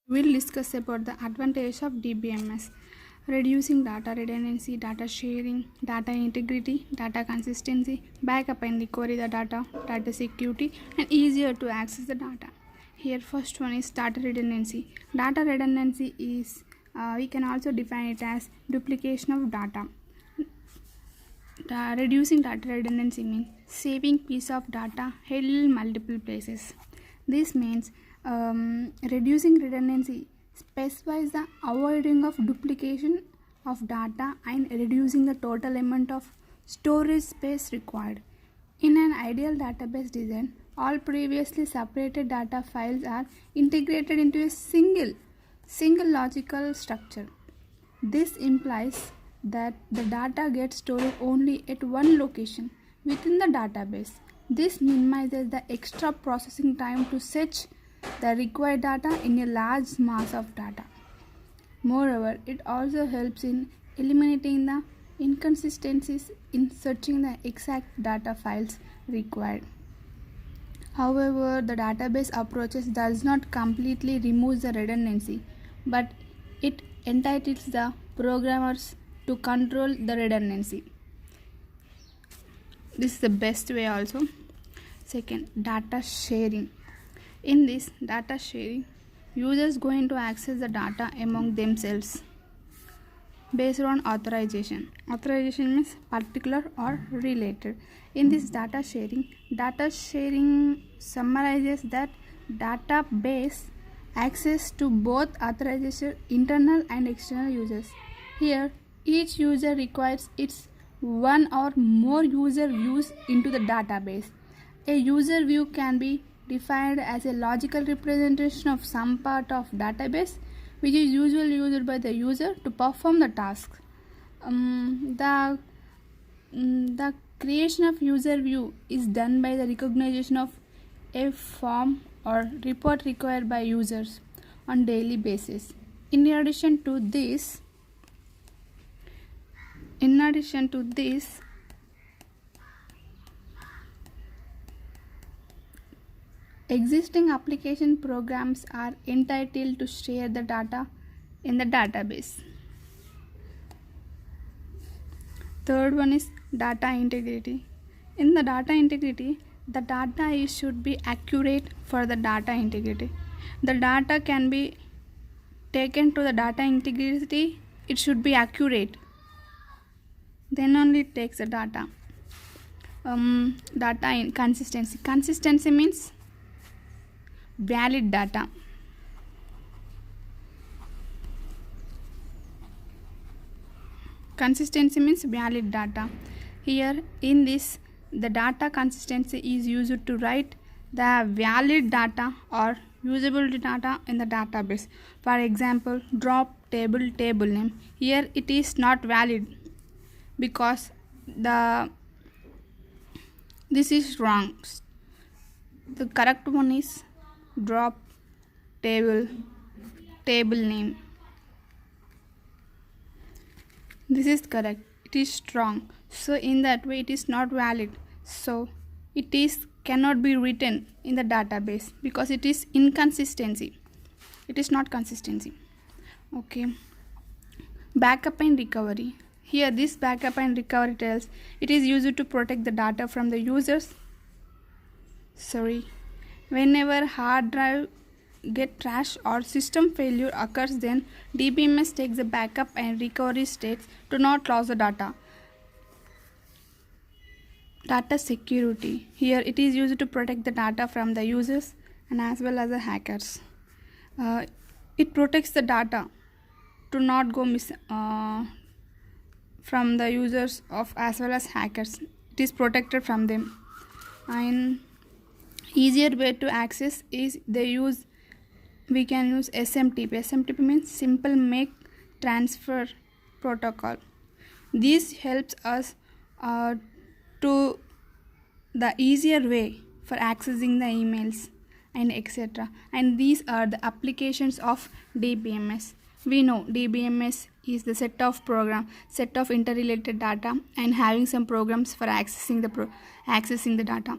We'll discuss about the advantages of DBMS: reducing data redundancy, data sharing, data integrity, data consistency, backup and recovery the data, data security, and easier to access the data. Here, first one is data redundancy. Data redundancy is we can also define it as duplication of data. Reducing data redundancy means saving piece of data held in multiple places. This means reducing redundancy specifies the avoiding of duplication of data and reducing the total amount of storage space required. In an ideal database design, all previously separated data files are integrated into a single logical structure. This implies that the data gets stored only at one location within the database. This minimizes the extra processing time to search the required data in a large mass of data. Moreover, it also helps in eliminating the inconsistencies in searching the exact data files required. However, the database approaches does not completely remove the redundancy, but it entitles the programmers to control the redundancy. This is the best way also. Second, data sharing. In this data sharing, users going to access the data among themselves based on authorization. Authorization means particular or related. In this data sharing summarizes that database access to both authorization internal and external users. Here, each user requires its one or more user views into the database. A user view can be defined as a logical representation of some part of database which is usually used by the user to perform the task. The creation of user view is done by the recognition of a form or report required by users on daily basis. In addition to this, existing application programs are entitled to share the data in the database. Third one is data integrity. In the data integrity, the data should be accurate for the data integrity. The data can be taken to the data integrity, it should be accurate. Then only it takes the data. Data consistency. Consistency means valid data. Consistency means valid data. Here in this, the data consistency is used to write the valid data or usable data in the database. For example, drop table name. Here it is not valid because this is wrong. The correct one is drop table name. This is correct, it is strong, so in that way it is not valid, so it is cannot be written in the database because it is inconsistency, it is not consistency. Okay, backup and recovery. Here this backup and recovery tells it is used to protect the data from the users. Whenever hard drive get trashed or system failure occurs, then DBMS takes the backup and recovery steps to not lose the data. Data security. Here it is used to protect the data from the users and as well as the hackers. It protects the data to not go from the users of as well as hackers. It is protected from them. And easier way to access is we can use SMTP. SMTP means simple make transfer protocol. This helps us to the easier way for accessing the emails and etc. And these are the applications of DBMS. We know DBMS is the set of interrelated data and having some programs for accessing the data.